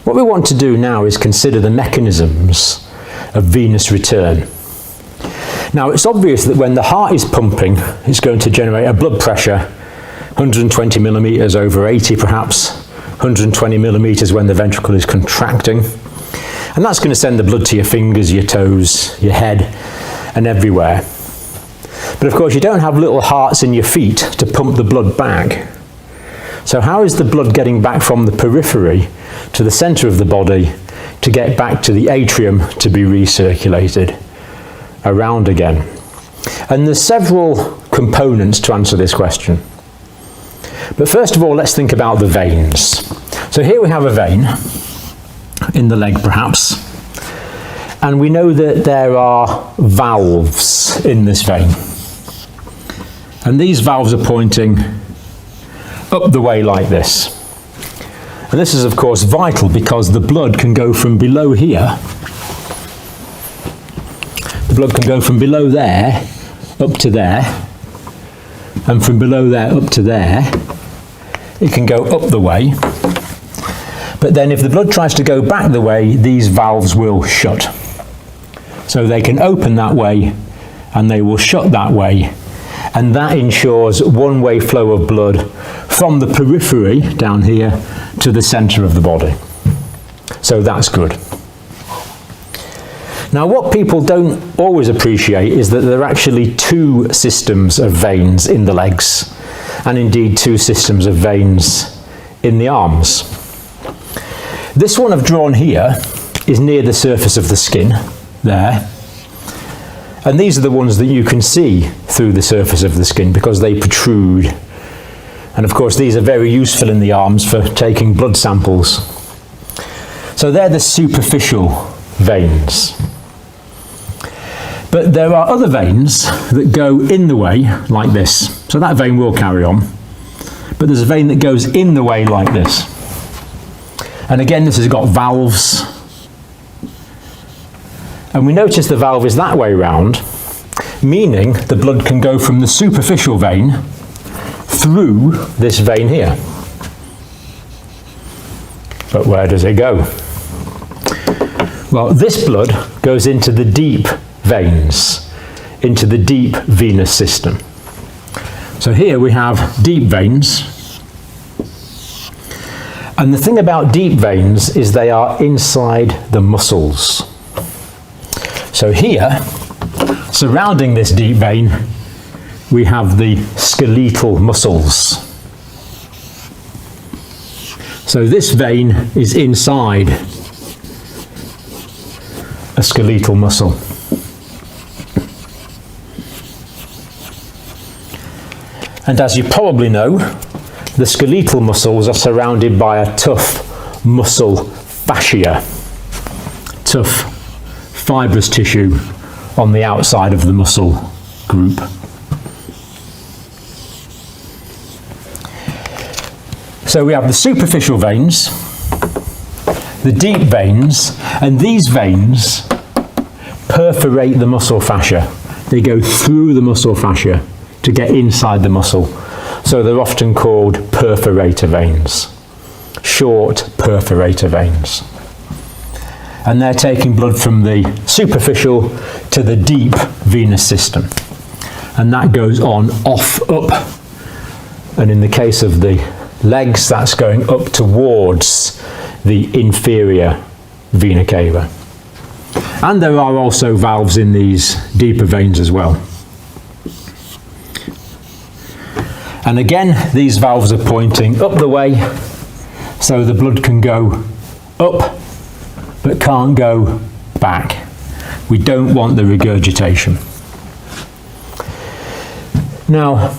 What we want to do now is consider the mechanisms of venous return. Now, it's obvious that when the heart is pumping, it's going to generate a blood pressure, 120 millimeters over 80 perhaps, 120 millimeters when the ventricle is contracting. And that's going to send the blood to your fingers, your toes, your head, and everywhere. But of course, you don't have little hearts in your feet to pump the blood back. So how is the blood getting back from the periphery to the center of the body to get back to the atrium to be recirculated around again? And there's several components to answer this question. But first of all, let's think about the veins. So here we have a vein in the leg perhaps, and we know that there are valves in this vein. And these valves are pointing up the way like this. And this is of course vital because the blood can go from below here, the blood can go from below there up to there, and from below there up to there. It can go up the way, but then if the blood tries to go back the way, these valves will shut. So they can open that way and they will shut that way, and that ensures one-way flow of blood from the periphery down here to the center of the body. So that's good. Now, what people don't always appreciate is that there are actually two systems of veins in the legs, and indeed two systems of veins in the arms. This one I've drawn here is near the surface of the skin, there. And these are the ones that you can see through the surface of the skin because they protrude. And of course these are very useful in the arms for taking blood samples. So they're the superficial veins. But there are other veins that go in the way like this. So that vein will carry on. But there's a vein that goes in the way like this. And again, this has got valves. And we notice the valve is that way round, meaning the blood can go from the superficial vein through this vein here. But where does it go? Well, this blood goes into the deep veins, into the deep venous system. So here we have deep veins. And the thing about deep veins is they are inside the muscles. So here, surrounding this deep vein, we have the skeletal muscles. So this vein is inside a skeletal muscle. And as you probably know, the skeletal muscles are surrounded by a tough muscle fascia, tough fibrous tissue on the outside of the muscle group. So we have the superficial veins, the deep veins, and these veins perforate the muscle fascia. They go through the muscle fascia to get inside the muscle. So they're often called perforator veins, short perforator veins. And they're taking blood from the superficial to the deep venous system. And that goes on, off, up. And in the case of the legs, that's going up towards the inferior vena cava. And there are also valves in these deeper veins as well. And again, these valves are pointing up the way, so the blood can go up, but can't go back. We don't want the regurgitation. Now,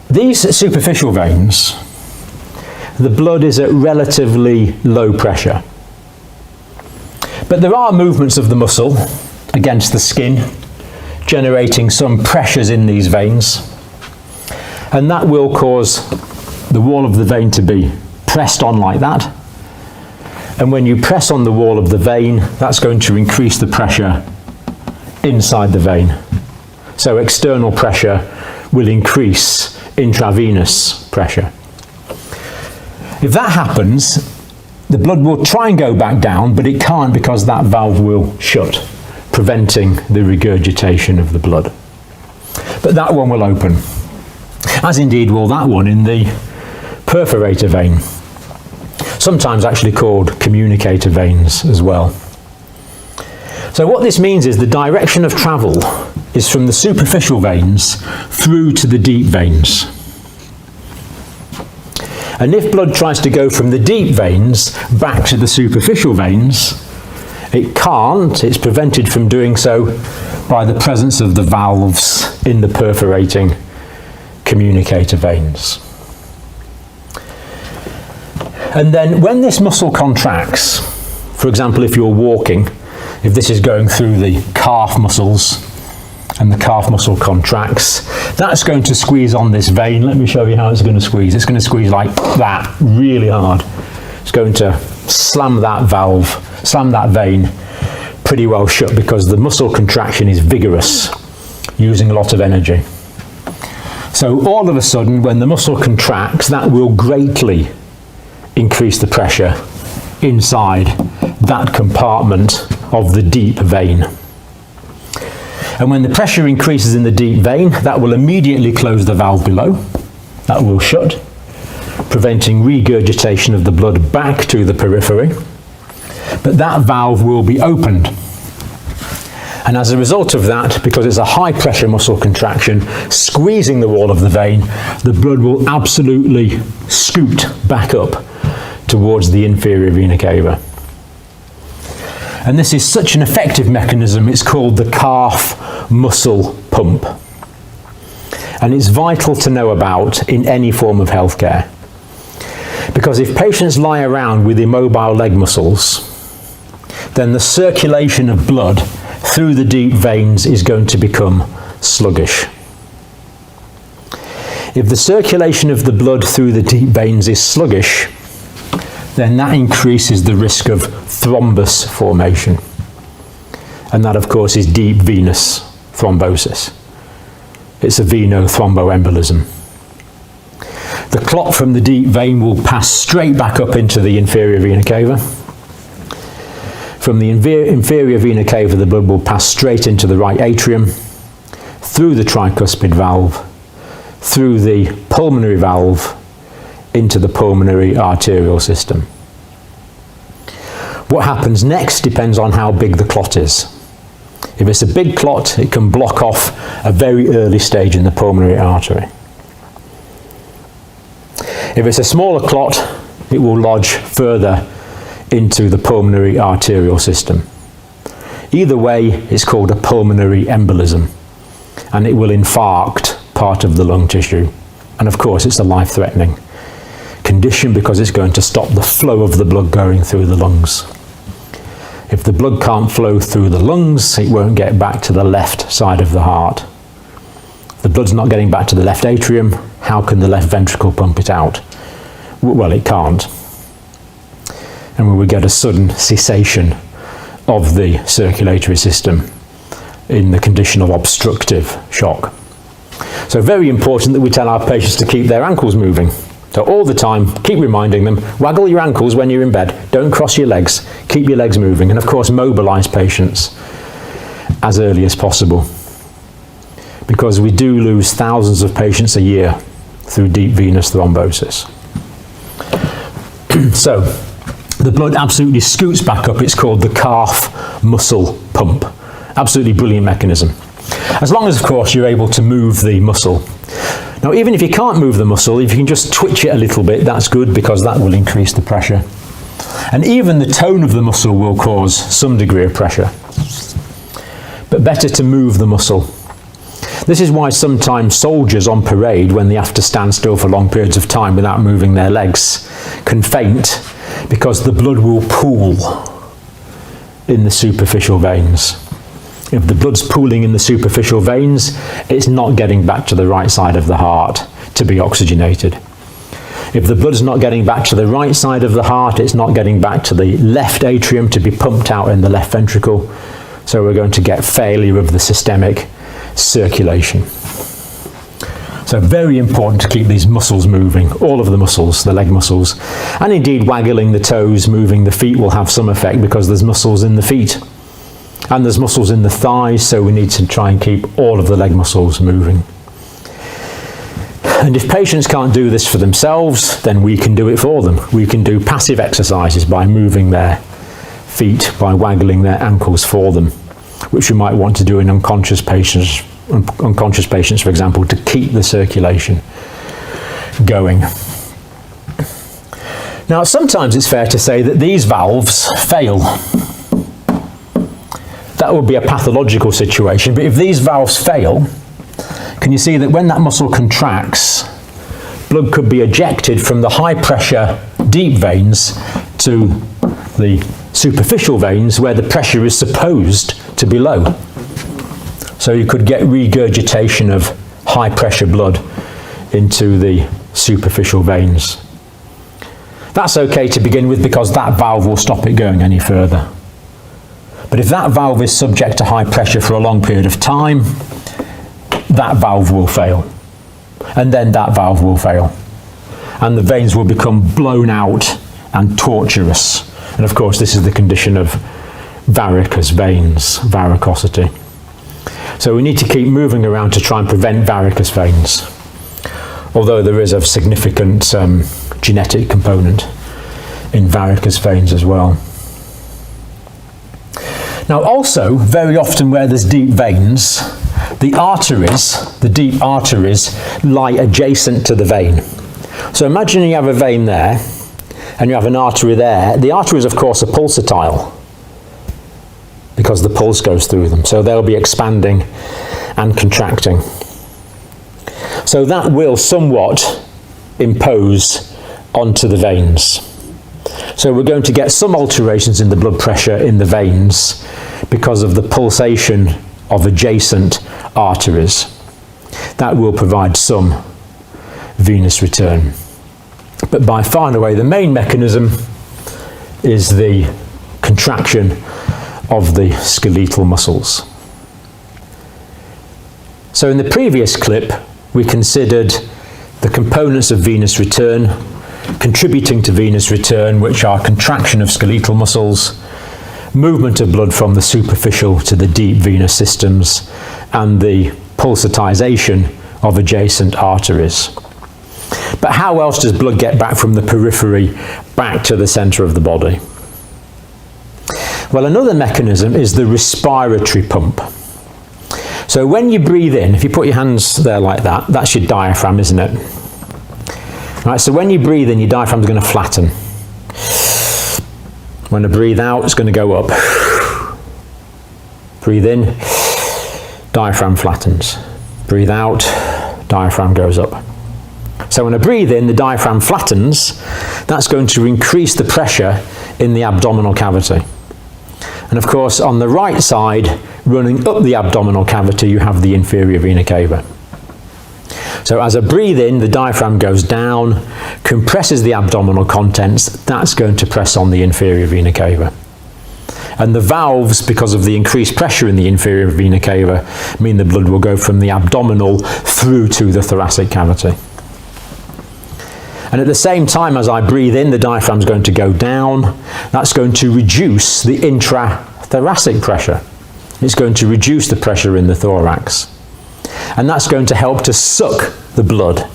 these superficial veins, the blood is at relatively low pressure. But there are movements of the muscle against the skin, generating some pressures in these veins. And that will cause the wall of the vein to be pressed on like that. And when you press on the wall of the vein, that's going to increase the pressure inside the vein. So external pressure will increase intravenous pressure. If that happens, the blood will try and go back down, but it can't because that valve will shut, preventing the regurgitation of the blood. But that one will open, as indeed will that one in the perforator vein, sometimes actually called communicator veins as well. So what this means is the direction of travel is from the superficial veins through to the deep veins. And if blood tries to go from the deep veins back to the superficial veins, it can't. It's prevented from doing so by the presence of the valves in the perforating communicator veins. And then when this muscle contracts, for example, if you're walking, if this is going through the calf muscles and the calf muscle contracts, that's going to squeeze on this vein. Let me show you how it's going to squeeze. It's going to squeeze like that, really hard. It's going to slam that valve, slam that vein pretty well shut because the muscle contraction is vigorous, using a lot of energy. So all of a sudden, when the muscle contracts, that will greatly increase the pressure inside that compartment of the deep vein. And when the pressure increases in the deep vein, that will immediately close the valve below. That will shut, preventing regurgitation of the blood back to the periphery. But that valve will be opened. And as a result of that, because it's a high pressure muscle contraction squeezing the wall of the vein, the blood will absolutely scoot back up towards the inferior vena cava. And this is such an effective mechanism, it's called the calf muscle pump. And it's vital to know about in any form of healthcare. Because if patients lie around with immobile leg muscles, then the circulation of blood through the deep veins is going to become sluggish. If the circulation of the blood through the deep veins is sluggish, then that increases the risk of thrombus formation. And that, of course, is deep venous thrombosis. It's a venothromboembolism. The clot from the deep vein will pass straight back up into the inferior vena cava. From the inferior vena cava, the blood will pass straight into the right atrium, through the tricuspid valve, through the pulmonary valve, into the pulmonary arterial system. What happens next depends on how big the clot is. If it's a big clot, it can block off a very early stage in the pulmonary artery. If it's a smaller clot, it will lodge further into the pulmonary arterial system. Either way, it's called a pulmonary embolism, and it will infarct part of the lung tissue. And of course, it's a life-threatening condition because it's going to stop the flow of the blood going through the lungs. If the blood can't flow through the lungs, it won't get back to the left side of the heart. If the blood's not getting back to the left atrium, how can the left ventricle pump it out? Well, it can't. And we would get a sudden cessation of the circulatory system in the condition of obstructive shock. So very important that we tell our patients to keep their ankles moving. So all the time, keep reminding them, waggle your ankles when you're in bed, don't cross your legs, keep your legs moving, and of course mobilise patients as early as possible. Because we do lose thousands of patients a year through deep venous thrombosis. So, the blood absolutely scoots back up. It's called the calf muscle pump. Absolutely brilliant mechanism. As long as, of course, you're able to move the muscle. Now, even if you can't move the muscle, if you can just twitch it a little bit, that's good because that will increase the pressure. And even the tone of the muscle will cause some degree of pressure. But better to move the muscle. This is why sometimes soldiers on parade, when they have to stand still for long periods of time without moving their legs, can faint because the blood will pool in the superficial veins. If the blood's pooling in the superficial veins, it's not getting back to the right side of the heart to be oxygenated. If the blood's not getting back to the right side of the heart, it's not getting back to the left atrium to be pumped out in the left ventricle. So we're going to get failure of the systemic circulation. So very important to keep these muscles moving, all of the muscles, the leg muscles. And indeed waggling the toes, moving the feet will have some effect because there's muscles in the feet. And there's muscles in the thighs, so we need to try and keep all of the leg muscles moving. And if patients can't do this for themselves, then we can do it for them. We can do passive exercises by moving their feet, by waggling their ankles for them, which we might want to do in unconscious patients, for example, to keep the circulation going. Now, sometimes it's fair to say that these valves fail. That would be a pathological situation, but if these valves fail, can you see that when that muscle contracts, blood could be ejected from the high pressure deep veins to the superficial veins where the pressure is supposed to be low. So you could get regurgitation of high pressure blood into the superficial veins. That's okay to begin with because that valve will stop it going any further. But if that valve is subject to high pressure for a long period of time, that valve will fail. And then that valve will fail. And the veins will become blown out and tortuous. And of course, this is the condition of varicose veins, varicosity. So we need to keep moving around to try and prevent varicose veins, although there is a significant genetic component in varicose veins as well. Now also, very often where there's deep veins, the arteries, the deep arteries, lie adjacent to the vein. So imagine you have a vein there, and you have an artery there. The arteries, of course, are pulsatile, because the pulse goes through them. So they'll be expanding and contracting. So that will somewhat impose onto the veins. So we're going to get some alterations in the blood pressure in the veins because of the pulsation of adjacent arteries. That will provide some venous return. But by far and away the main mechanism is the contraction of the skeletal muscles. So in the previous clip we considered the components of venous return, contributing to venous return, which are contraction of skeletal muscles, movement of blood from the superficial to the deep venous systems, and the pulsatization of adjacent arteries. But how else does blood get back from the periphery back to the center of the body? Well, another mechanism is the respiratory pump. So when you breathe in, if you put your hands there like that, that's your diaphragm, isn't it? Right, so when you breathe in, your diaphragm is going to flatten. When I breathe out, it's going to go up. Breathe in, diaphragm flattens. Breathe out, diaphragm goes up. So when I breathe in, the diaphragm flattens. That's going to increase the pressure in the abdominal cavity. And of course, on the right side, running up the abdominal cavity, you have the inferior vena cava. So as I breathe in, the diaphragm goes down, compresses the abdominal contents. That's going to press on the inferior vena cava. And the valves, because of the increased pressure in the inferior vena cava, mean the blood will go from the abdominal through to the thoracic cavity. And at the same time as I breathe in, the diaphragm is going to go down. That's going to reduce the intrathoracic pressure. It's going to reduce the pressure in the thorax. And that's going to help to suck the blood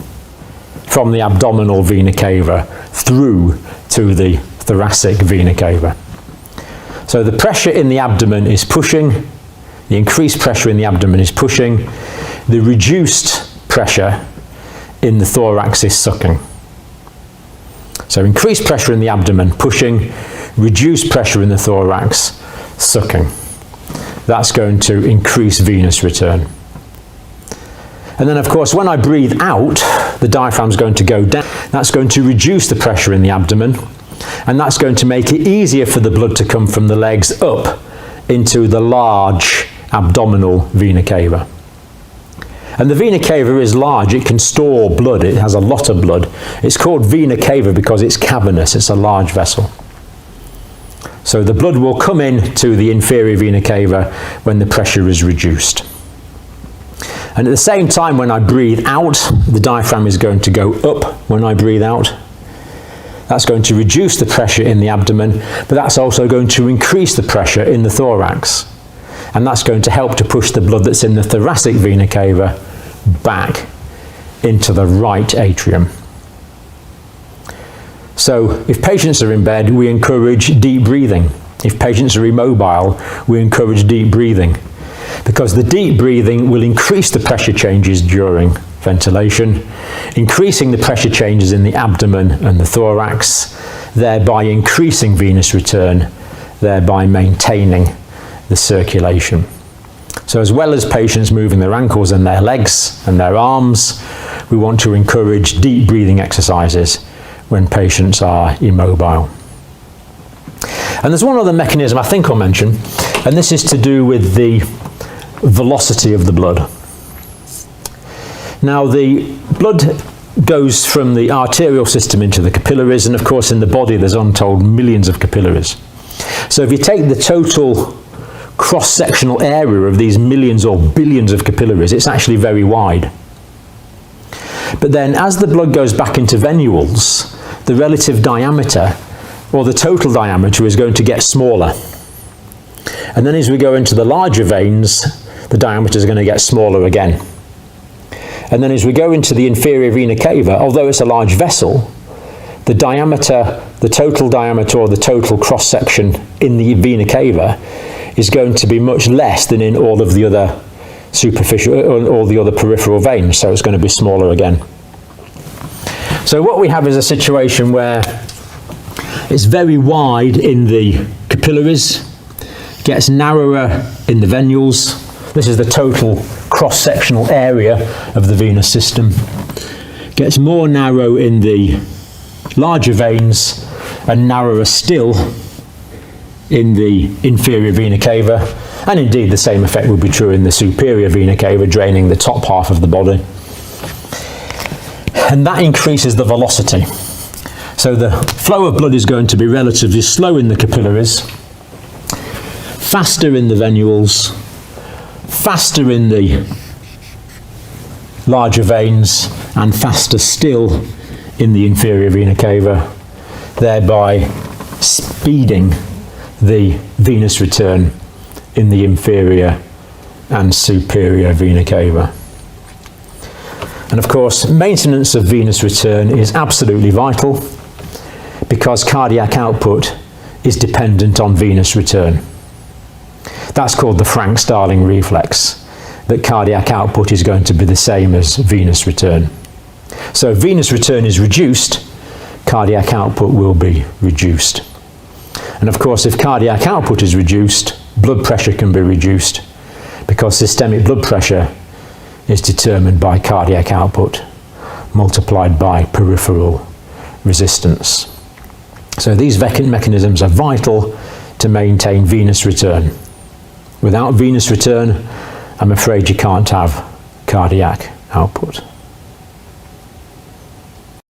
from the abdominal vena cava through to the thoracic vena cava. So the pressure in the abdomen is pushing, the increased pressure in the abdomen is pushing, the reduced pressure in the thorax is sucking. So increased pressure in the abdomen, pushing, reduced pressure in the thorax, sucking. That's going to increase venous return. And then of course when I breathe out, the diaphragm is going to go down. That's going to reduce the pressure in the abdomen, and that's going to make it easier for the blood to come from the legs up into the large abdominal vena cava. And the vena cava is large, it can store blood, it has a lot of blood. It's called vena cava because it's cavernous, it's a large vessel. So the blood will come in to the inferior vena cava when the pressure is reduced. And at the same time, when I breathe out, the diaphragm is going to go up when I breathe out. That's going to reduce the pressure in the abdomen, but that's also going to increase the pressure in the thorax. And that's going to help to push the blood that's in the thoracic vena cava back into the right atrium. So if patients are in bed, we encourage deep breathing. If patients are immobile, we encourage deep breathing, because the deep breathing will increase the pressure changes during ventilation, increasing the pressure changes in the abdomen and the thorax, thereby increasing venous return, thereby maintaining the circulation. So as well as patients moving their ankles and their legs and their arms, we want to encourage deep breathing exercises when patients are immobile. And there's one other mechanism I think I'll mention, and this is to do with the velocity of the blood. Now, the blood goes from the arterial system into the capillaries, and of course in the body there's untold millions of capillaries. So if you take the total cross-sectional area of these millions or billions of capillaries, it's actually very wide. But then as the blood goes back into venules, the relative diameter, or the total diameter, is going to get smaller. And then as we go into the larger veins, the diameter is going to get smaller again. And then as we go into the inferior vena cava, although it's a large vessel, the diameter, the total diameter or the total cross-section in the vena cava is going to be much less than in all of the other superficial, all the other peripheral veins, so it's going to be smaller again. So what we have is a situation where it's very wide in the capillaries, gets narrower in the venules. This is the total cross-sectional area of the venous system. Gets more narrow in the larger veins and narrower still in the inferior vena cava. And indeed the same effect would be true in the superior vena cava, draining the top half of the body. And that increases the velocity. So the flow of blood is going to be relatively slow in the capillaries, faster in the venules, faster in the larger veins, and faster still in the inferior vena cava, thereby speeding the venous return in the inferior and superior vena cava. And of course, maintenance of venous return is absolutely vital, because cardiac output is dependent on venous return. That's called the Frank-Starling reflex, that cardiac output is going to be the same as venous return. So if venous return is reduced, cardiac output will be reduced. And of course, if cardiac output is reduced, blood pressure can be reduced, because systemic blood pressure is determined by cardiac output multiplied by peripheral resistance. So these mechanisms are vital to maintain venous return. Without venous return, I'm afraid you can't have cardiac output.